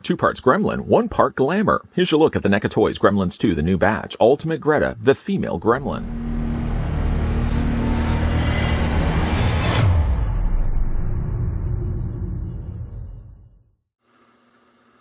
2 parts Gremlin, 1 part Glamour. Here's your look at the NECA Toys Gremlins 2, the new batch. Ultimate Greta, the female Gremlin.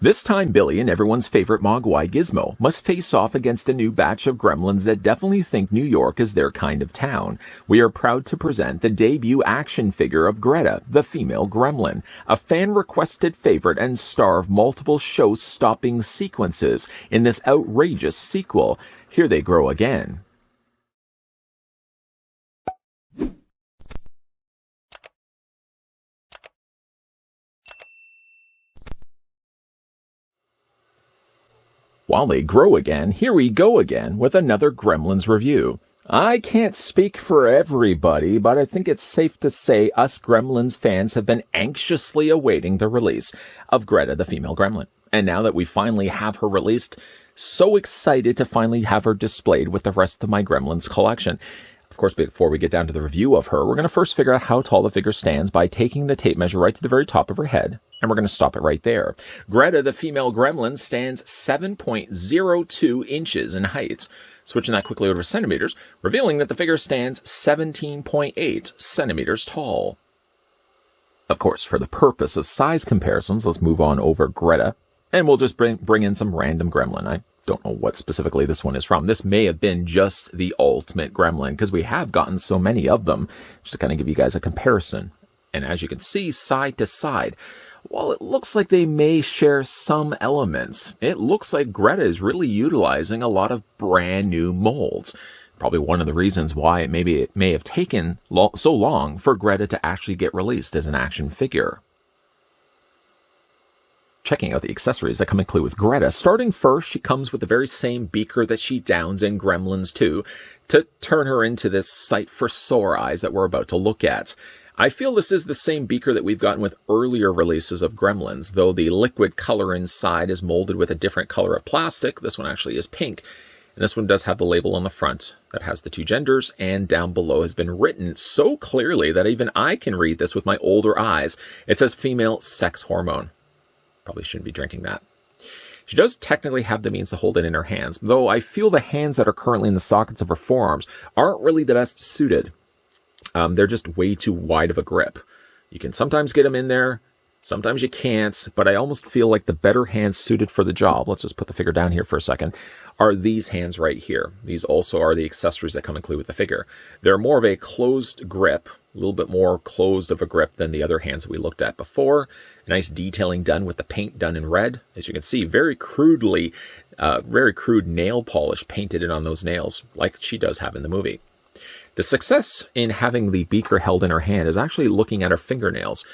This time, Billy and everyone's favorite Mogwai Gizmo must face off against a new batch of gremlins that definitely think New York is their kind of town. We are proud to present the debut action figure of Greta, the female gremlin, a fan-requested favorite and star of multiple show-stopping sequences in this outrageous sequel. Here they grow again. While they grow again, here we go again with another Gremlins review. I can't speak for everybody, but I think it's safe to say us Gremlins fans have been anxiously awaiting the release of Greta, the female Gremlin. And now that we finally have her released, so excited to finally have her displayed with the rest of my Gremlins collection. Of course, before we get down to the review of her, we're going to first figure out how tall the figure stands by taking the tape measure right to the very top of her head, and we're going to stop it right there. Greta, the female Gremlin, stands 7.02 inches in height. Switching that quickly over to centimeters, revealing that the figure stands 17.8 centimeters tall. Of course, for the purpose of size comparisons, let's move on over Greta, and we'll just bring in some random Gremlin. I don't know what specifically this one is from. This may have been just the ultimate Gremlin, because we have gotten so many of them, just to kind of give you guys a comparison. And as you can see, side to side, while it looks like they may share some elements, it looks like Greta is really utilizing a lot of brand new molds. Probably one of the reasons why it may have taken so long for Greta to actually get released as an action figure. Checking out the accessories that come included with Greta. Starting first, she comes with the very same beaker that she downs in Gremlins 2 to turn her into this sight for sore eyes that we're about to look at. I feel this is the same beaker that we've gotten with earlier releases of Gremlins, though the liquid color inside is molded with a different color of plastic. This one actually is pink. And this one does have the label on the front that has the 2 genders, and down below has been written so clearly that even I can read this with my older eyes. It says female sex hormone. Probably shouldn't be drinking that. She does technically have the means to hold it in her hands, though I feel the hands that are currently in the sockets of her forearms aren't really the best suited. They're just way too wide of a grip. You can sometimes get them in there, sometimes you can't, but I almost feel like the better hands suited for the job, let's just put the figure down here for a second, are these hands right here. These also are the accessories that come included with the figure. They're more of a closed grip, a little bit more closed of a grip than the other hands that we looked at before. Nice detailing done with the paint done in red. As you can see, very crudely, very crude nail polish painted in on those nails, like she does have in the movie. The success in having the beaker held in her hand is actually looking at her fingernails.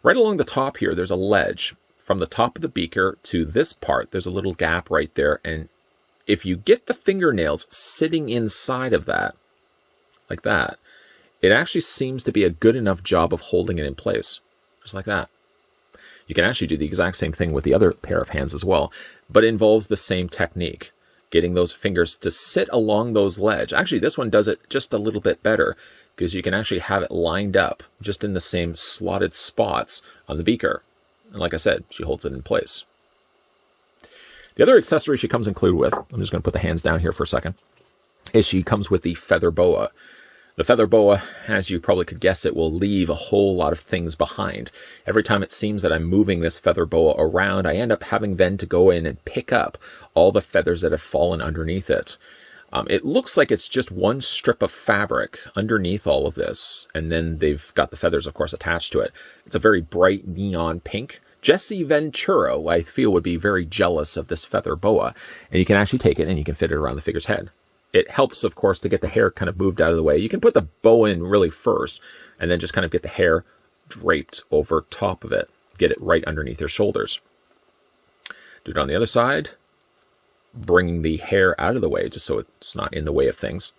Right along the top here, there's a ledge. From the top of the beaker to this part, there's a little gap right there. And if you get the fingernails sitting inside of that, like that, it actually seems to be a good enough job of holding it in place. Just like that. You can actually do the exact same thing with the other pair of hands as well, but it involves the same technique. Getting those fingers to sit along those ledges. Actually, this one does it just a little bit better because you can actually have it lined up just in the same slotted spots on the beaker. And like I said, she holds it in place. The other accessory she comes included with, I'm just going to put the hands down here for a second, is she comes with the feather boa. The feather boa, as you probably could guess it, will leave a whole lot of things behind. Every time it seems that I'm moving this feather boa around, I end up having then to go in and pick up all the feathers that have fallen underneath it. It looks like it's just one strip of fabric underneath all of this, and then they've got the feathers, of course, attached to it. It's a very bright neon pink. Jesse Ventura, I feel, would be very jealous of this feather boa, and you can actually take it and you can fit it around the figure's head. It helps, of course, to get the hair kind of moved out of the way. You can put the bow in really first, and then just kind of get the hair draped over top of it. Get it right underneath your shoulders. Do it on the other side, bringing the hair out of the way, just so it's not in the way of things.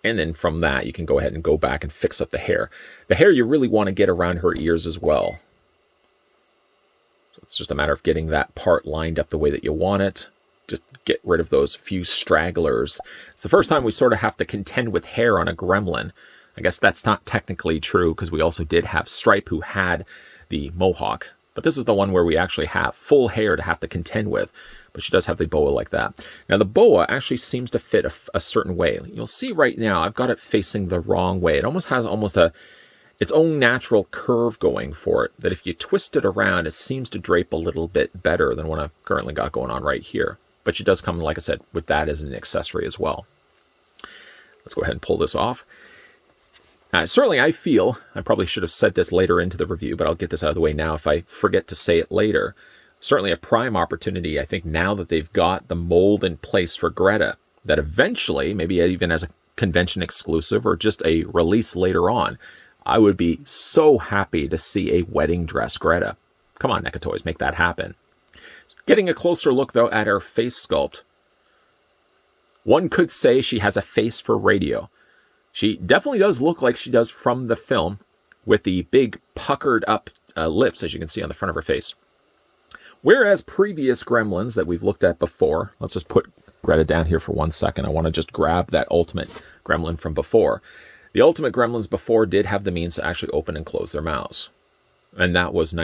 And then from that, you can go ahead and go back and fix up the hair. The hair you really want to get around her ears as well. So it's just a matter of getting that part lined up the way that you want it. Just get rid of those few stragglers. It's the first time we sort of have to contend with hair on a Gremlin. I guess that's not technically true because we also did have Stripe who had the mohawk But this is the one where we actually have full hair to have to contend with. But she does have the boa like that. Now, the boa actually seems to fit a certain way. You'll see right now, I've got it facing the wrong way. It almost has its own natural curve going for it, that if you twist it around, it seems to drape a little bit better than what I've currently got going on right here. But she does come, like I said, with that as an accessory as well. Let's go ahead and pull this off. Certainly, I feel, I probably should have said this later into the review, but I'll get this out of the way now if I forget to say it later. Certainly a prime opportunity, I think, now that they've got the mold in place for Greta, that eventually, maybe even as a convention exclusive or just a release later on, I would be so happy to see a wedding dress Greta. Come on, NECA Toys, make that happen. Getting a closer look, though, at her face sculpt. One could say she has a face for radio. She definitely does look like she does from the film, with the big puckered up lips, as you can see on the front of her face. Whereas previous Gremlins that we've looked at before, let's just put Greta down here for 1 second. I want to just grab that ultimate Gremlin from before. The ultimate Gremlins before did have the means to actually open and close their mouths. And that was a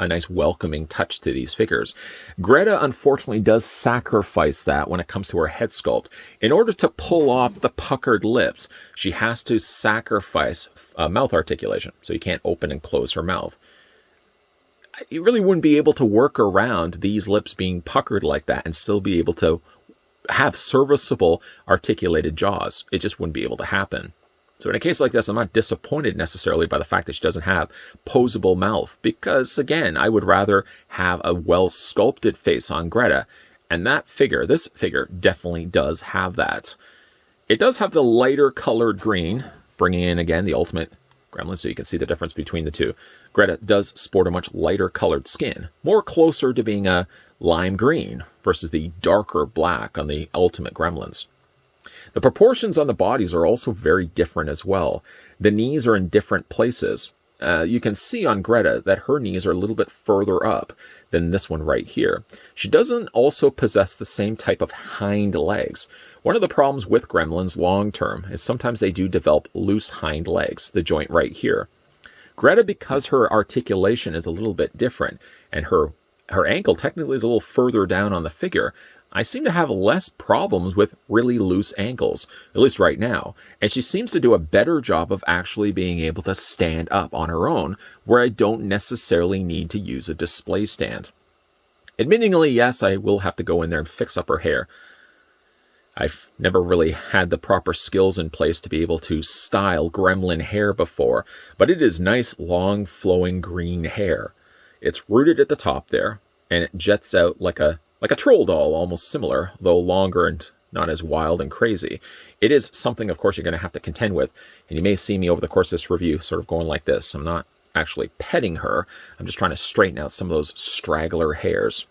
nice welcoming touch to these figures. Greta, unfortunately, does sacrifice that when it comes to her head sculpt. In order to pull off the puckered lips, she has to sacrifice mouth articulation. So you can't open and close her mouth. You really wouldn't be able to work around these lips being puckered like that and still be able to have serviceable articulated jaws. It just wouldn't be able to happen. So in a case like this, I'm not disappointed necessarily by the fact that she doesn't have posable mouth, because again, I would rather have a well-sculpted face on Greta, and this figure definitely does have that. It does have the lighter colored green, bringing in again the ultimate Gremlin, so you can see the difference between the two. Greta does sport a much lighter colored skin, more closer to being a lime green versus the darker black on the ultimate Gremlins. The proportions on the bodies are also very different as well. The knees are in different places. You can see on Greta that her knees are a little bit further up than this one right here. She doesn't also possess the same type of hind legs. One of the problems with Gremlins long term is sometimes they do develop loose hind legs, the joint right here. Greta, because her articulation is a little bit different, and her ankle technically is a little further down on the figure, I seem to have less problems with really loose ankles, at least right now, and she seems to do a better job of actually being able to stand up on her own, where I don't necessarily need to use a display stand. Admittingly, yes, I will have to go in there and fix up her hair. I've never really had the proper skills in place to be able to style Gremlin hair before, but it is nice, long, flowing green hair. It's rooted at the top there, and it jets out like a troll doll, almost similar, though longer and not as wild and crazy. It is something, of course, you're going to have to contend with, and you may see me over the course of this review sort of going like this. I'm not actually petting her. I'm just trying to straighten out some of those straggler hairs.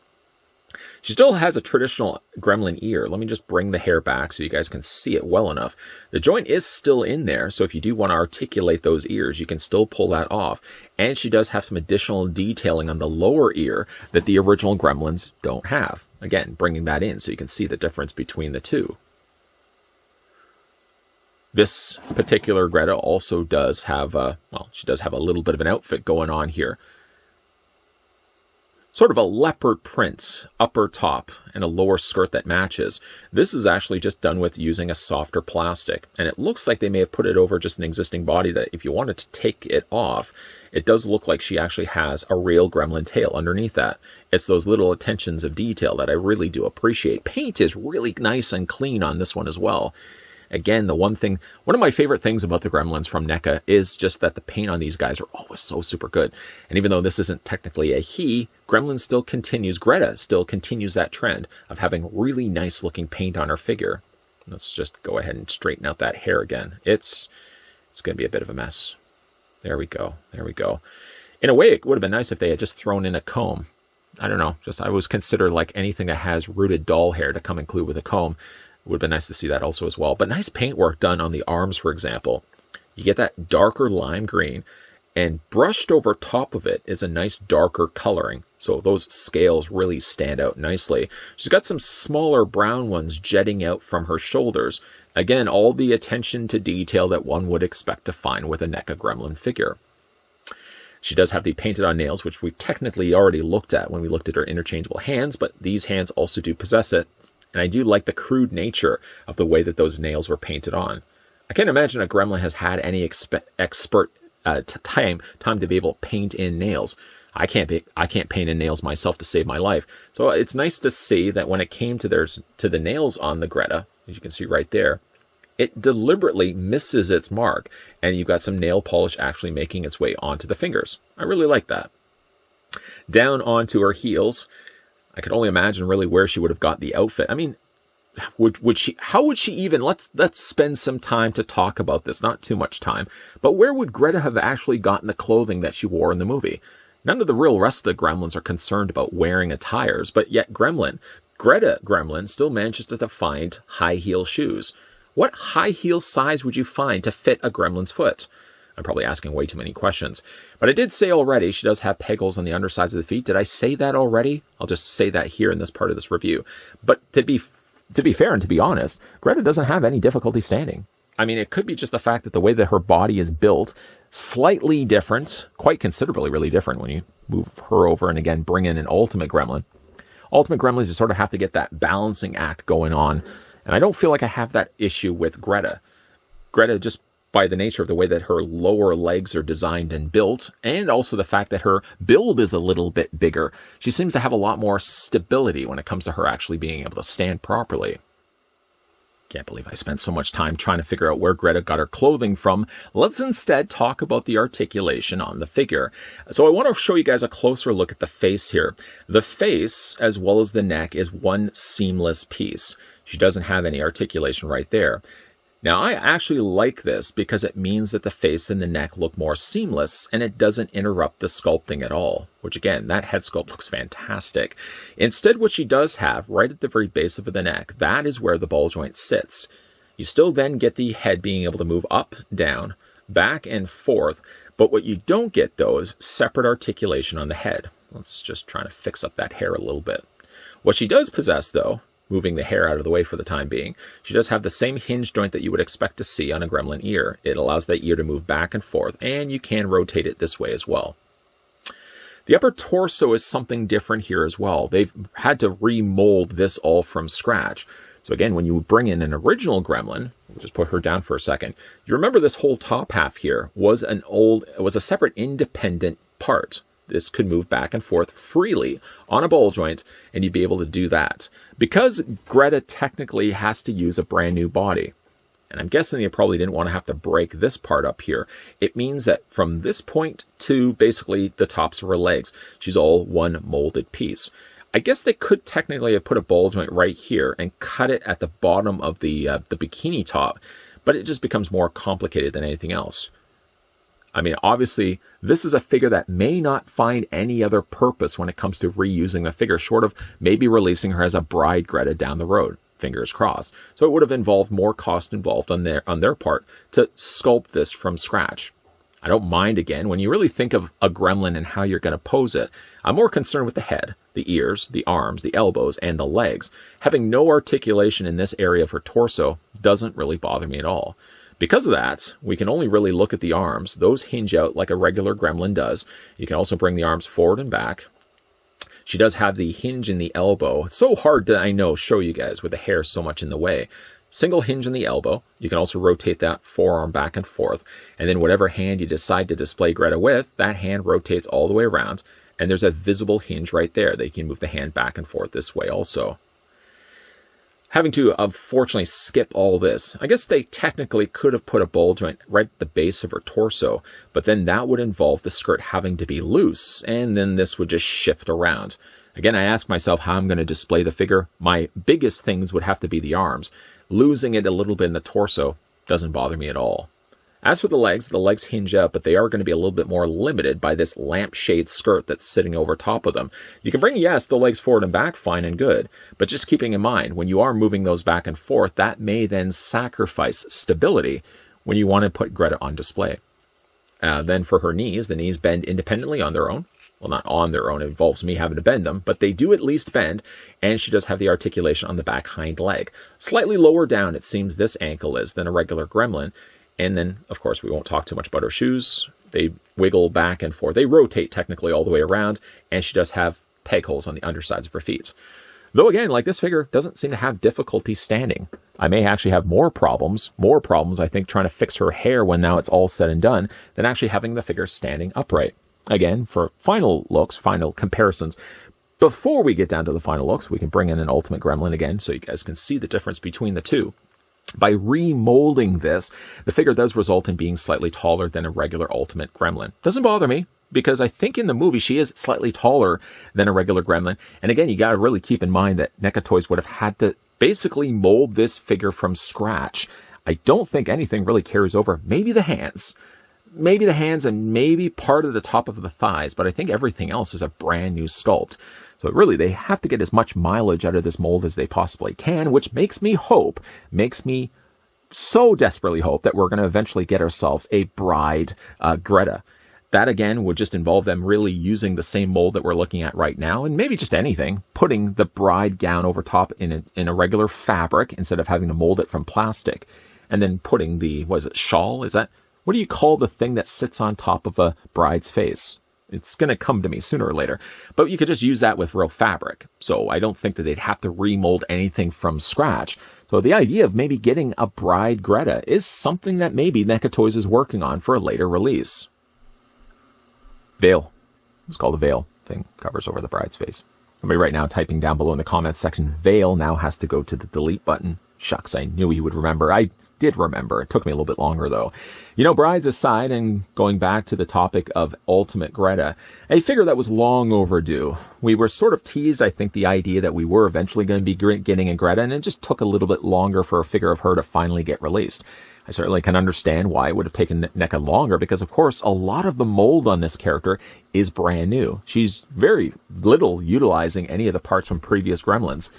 She still has a traditional Gremlin ear. Let me just bring the hair back so you guys can see it well enough. The joint is still in there, so if you do want to articulate those ears, you can still pull that off. And she does have some additional detailing on the lower ear that the original Gremlins don't have. Again, bringing that in so you can see the difference between the two. This particular Greta also does have, she does have a little bit of an outfit going on here. Sort of a leopard print upper top and a lower skirt that matches. This is actually just done with using a softer plastic, and it looks like they may have put it over just an existing body that if you wanted to take it off, it does look like she actually has a real Gremlin tail underneath that. It's those little attentions of detail that I really do appreciate. Paint is really nice and clean on this one as well. Again, one of my favorite things about the Gremlins from NECA is just that the paint on these guys are always so super good. And even though this isn't technically a he, Greta still continues that trend of having really nice looking paint on her figure. Let's just go ahead and straighten out that hair again. It's going to be a bit of a mess. There we go. There we go. In a way, it would have been nice if they had just thrown in a comb. I don't know. I always consider like anything that has rooted doll hair to come include with a comb. It would have been nice to see that also as well. But nice paint work done on the arms, for example. You get that darker lime green, and brushed over top of it is a nice darker coloring. So those scales really stand out nicely. She's got some smaller brown ones jetting out from her shoulders. Again, all the attention to detail that one would expect to find with a NECA Gremlin figure. She does have the painted on nails, which we technically already looked at when we looked at her interchangeable hands, but these hands also do possess it. And I do like the crude nature of the way that those nails were painted on. I can't imagine a gremlin has had any expert time to be able to paint in nails. I can't paint in nails myself to save my life. So it's nice to see that when it came to the nails on the Greta, as you can see right there, it deliberately misses its mark, and you've got some nail polish actually making its way onto the fingers. I really like that. Down onto her heels, I could only imagine really where she would have got the outfit. I mean, how would she even, let's spend some time to talk about this, not too much time, but where would Greta have actually gotten the clothing that she wore in the movie? None of the real rest of the Gremlins are concerned about wearing attires, but yet Greta Gremlin still manages to find high heel shoes. What high heel size would you find to fit a gremlin's foot? I'm probably asking way too many questions. But I did say already she does have pegals on the undersides of the feet. Did I say that already? I'll just say that here in this part of this review. But to be fair and to be honest, Greta doesn't have any difficulty standing. I mean, it could be just the fact that the way that her body is built, slightly different, quite considerably really different when you move her over and again bring in an Ultimate Gremlin. Ultimate Gremlins, you sort of have to get that balancing act going on. And I don't feel like I have that issue with Greta. Greta, just by the nature of the way that her lower legs are designed and built, and also the fact that her build is a little bit bigger, she seems to have a lot more stability when it comes to her actually being able to stand properly. Can't believe I spent so much time trying to figure out where Greta got her clothing from. Let's instead talk about the articulation on the figure. So I want to show you guys a closer look at the face here. The face, as well as the neck, is one seamless piece. She doesn't have any articulation right there. Now, I actually like this because it means that the face and the neck look more seamless and it doesn't interrupt the sculpting at all, which again, that head sculpt looks fantastic. Instead, what she does have right at the very base of the neck, that is where the ball joint sits. You still then get the head being able to move up, down, back and forth, but what you don't get though is separate articulation on the head. Let's just try to fix up that hair a little bit. What she does possess though, moving the hair out of the way for the time being, she does have the same hinge joint that you would expect to see on a gremlin ear. It allows that ear to move back and forth, and you can rotate it this way as well. The upper torso is something different here as well. They've had to remold this all from scratch. So again, when you bring in an original gremlin, we'll just put her down for a second, you remember this whole top half here was a separate independent part. This could move back and forth freely on a ball joint, and you'd be able to do that. Because Greta technically has to use a brand new body, and I'm guessing you probably didn't want to have to break this part up here, it means that from this point to basically the tops of her legs, she's all one molded piece. I guess they could technically have put a ball joint right here and cut it at the bottom of the bikini top, but it just becomes more complicated than anything else. I mean, obviously, this is a figure that may not find any other purpose when it comes to reusing the figure, short of maybe releasing her as a bride Greta down the road. Fingers crossed. So it would have involved more cost involved on their part to sculpt this from scratch. I don't mind, again, when you really think of a gremlin and how you're going to pose it, I'm more concerned with the head, the ears, the arms, the elbows, and the legs. Having no articulation in this area of her torso doesn't really bother me at all. Because of that, we can only really look at the arms. Those hinge out like a regular gremlin does. You can also bring the arms forward and back. She does have the hinge in the elbow. It's so hard to, I know, show you guys with the hair so much in the way. Single hinge in the elbow. You can also rotate that forearm back and forth. And then whatever hand you decide to display Greta with, that hand rotates all the way around. And there's a visible hinge right there that you can move the hand back and forth this way also. Having to, unfortunately, skip all this. I guess they technically could have put a ball joint right at the base of her torso, but then that would involve the skirt having to be loose, and then this would just shift around. Again, I ask myself how I'm going to display the figure. My biggest things would have to be the arms. Losing it a little bit in the torso doesn't bother me at all. As for the legs hinge out, but they are going to be a little bit more limited by this lampshade skirt that's sitting over top of them. You can bring, yes, the legs forward and back, fine and good, but just keeping in mind, when you are moving those back and forth, that may then sacrifice stability when you want to put Greta on display. Then for her knees, the knees bend independently on their own. Well, not on their own, it involves me having to bend them, but they do at least bend, and she does have the articulation on the back hind leg. Slightly lower down, it seems, this ankle is than a regular gremlin. And then, of course, we won't talk too much about her shoes. They wiggle back and forth. They rotate technically all the way around, and she does have peg holes on the undersides of her feet. Though again, like, this figure doesn't seem to have difficulty standing. I may actually have more problems, I think, trying to fix her hair when now it's all said and done, than actually having the figure standing upright. Again, for final looks, final comparisons, before we get down to the final looks, we can bring in an Ultimate Gremlin again so you guys can see the difference between the two. By remolding this, the figure does result in being slightly taller than a regular Ultimate Gremlin. Doesn't bother me, because I think in the movie she is slightly taller than a regular Gremlin. And again, you got to really keep in mind that NECA Toys would have had to basically mold this figure from scratch. I don't think anything really carries over. Maybe the hands. Maybe the hands and maybe part of the top of the thighs, but I think everything else is a brand new sculpt. So really, they have to get as much mileage out of this mold as they possibly can, which makes me so desperately hope that we're going to eventually get ourselves a bride Greta. That, again, would just involve them really using the same mold that we're looking at right now, and maybe just anything, putting the bride gown over top in a regular fabric instead of having to mold it from plastic, and then putting the, shawl? What do you call the thing that sits on top of a bride's face? It's going to come to me sooner or later. But you could just use that with real fabric. So I don't think that they'd have to remold anything from scratch. So the idea of maybe getting a bride Greta is something that maybe NECA Toys is working on for a later release. Veil. It's called a veil. Thing covers over the bride's face. Somebody right now typing down below in the comments section, veil now has to go to the delete button. Shucks, I knew he would remember. I did remember. It took me a little bit longer, though. You know, brides aside, and going back to the topic of Ultimate Greta, a figure that was long overdue. We were sort of teased, I think, the idea that we were eventually going to be getting a Greta, and it just took a little bit longer for a figure of her to finally get released. I certainly can understand why it would have taken NECA longer, because, of course, a lot of the mold on this character is brand new. She's very little utilizing any of the parts from previous Gremlins.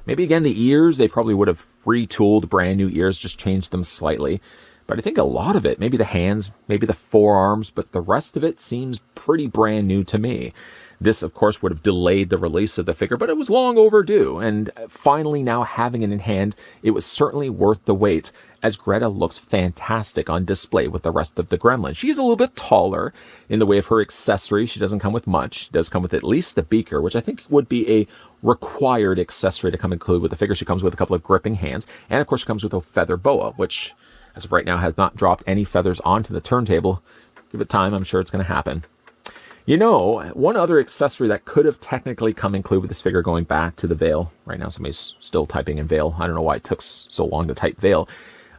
Maybe, again, the ears, they probably would have retooled brand new ears, just changed them slightly. But I think a lot of it, maybe the hands, maybe the forearms, but the rest of it seems pretty brand new to me. This, of course, would have delayed the release of the figure, but it was long overdue. And finally, now having it in hand, it was certainly worth the wait, as Greta looks fantastic on display with the rest of the Gremlin. She's a little bit taller in the way of her accessories. She doesn't come with much. She does come with at least the beaker, which I think would be a required accessory to come include with the figure. She comes with a couple of gripping hands, and of course she comes with a feather boa, which as of right now has not dropped any feathers onto the turntable. Give it time, I'm sure it's going to happen. You know, one other accessory that could have technically come include with this figure, going back to the veil. Right now somebody's still typing in veil. I don't know why it took so long to type veil.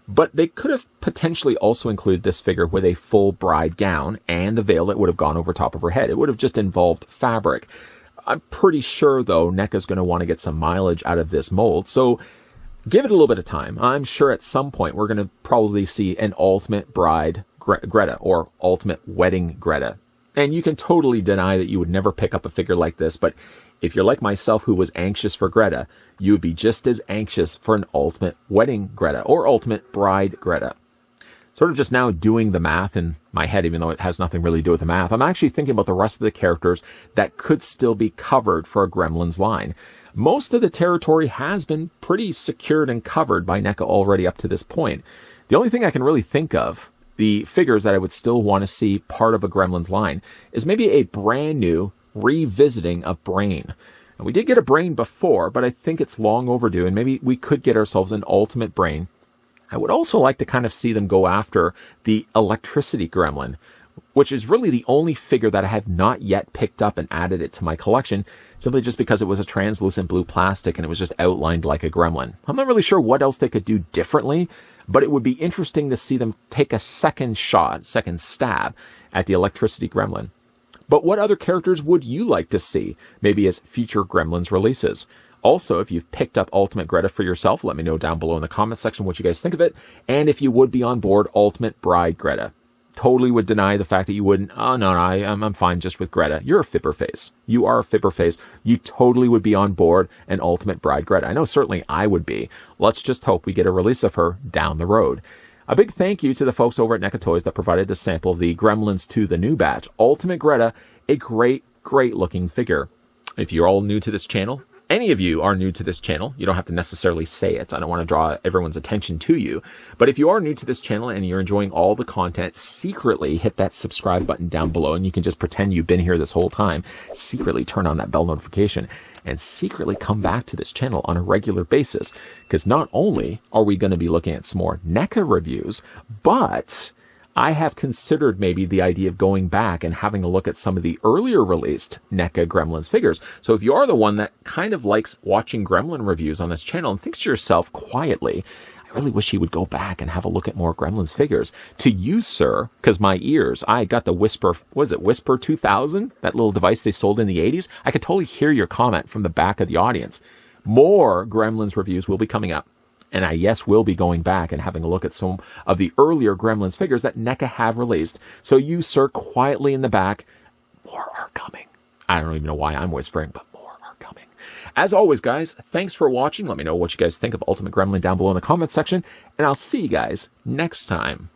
But they could have potentially also included this figure with a full bride gown and the veil that would have gone over top of her head. It would have just involved fabric. I'm pretty sure, though, NECA's going to want to get some mileage out of this mold, so give it a little bit of time. I'm sure at some point we're going to probably see an Ultimate Bride Greta or Ultimate Wedding Greta. And you can totally deny that you would never pick up a figure like this, but if you're like myself who was anxious for Greta, you would be just as anxious for an Ultimate Wedding Greta or Ultimate Bride Greta. Sort of just now doing the math in my head, even though it has nothing really to do with the math, I'm actually thinking about the rest of the characters that could still be covered for a Gremlins line. Most of the territory has been pretty secured and covered by NECA already up to this point. The only thing I can really think of, the figures that I would still want to see part of a Gremlins line, is maybe a brand new revisiting of Brain. And we did get a Brain before, but I think it's long overdue, and maybe we could get ourselves an Ultimate Brain. I would also like to kind of see them go after the Electricity Gremlin, which is really the only figure that I have not yet picked up and added it to my collection, simply just because it was a translucent blue plastic and it was just outlined like a Gremlin. I'm not really sure what else they could do differently, but it would be interesting to see them take a second stab at the Electricity Gremlin. But what other characters would you like to see, maybe as future Gremlins releases? Also, if you've picked up Ultimate Greta for yourself, let me know down below in the comments section what you guys think of it, and if you would be on board Ultimate Bride Greta. Totally would deny the fact that you wouldn't. Oh, no, I'm fine just with Greta. You're a fibber face. You are a fibber face. You totally would be on board an Ultimate Bride Greta. I know certainly I would be. Let's just hope we get a release of her down the road. A big thank you to the folks over at NECA Toys that provided the sample of the Gremlins 2, the new batch. Ultimate Greta, a great, great looking figure. If you're all new to this channel, any of you are new to this channel, you don't have to necessarily say it. I don't want to draw everyone's attention to you. But if you are new to this channel and you're enjoying all the content, secretly hit that subscribe button down below, and you can just pretend you've been here this whole time. Secretly turn on that bell notification and secretly come back to this channel on a regular basis. Because not only are we going to be looking at some more NECA reviews, but I have considered maybe the idea of going back and having a look at some of the earlier released NECA Gremlins figures. So if you are the one that kind of likes watching Gremlin reviews on this channel and thinks to yourself quietly, I really wish he would go back and have a look at more Gremlins figures. To you, sir, because my ears, I got the Whisper, was it Whisper 2000? That little device they sold in the 80s? I could totally hear your comment from the back of the audience. More Gremlins reviews will be coming up. And I, yes, will be going back and having a look at some of the earlier Gremlins figures that NECA have released. So you, sir, quietly in the back, more are coming. I don't even know why I'm whispering, but more are coming. As always, guys, thanks for watching. Let me know what you guys think of Ultimate Gremlin down below in the comments section. And I'll see you guys next time.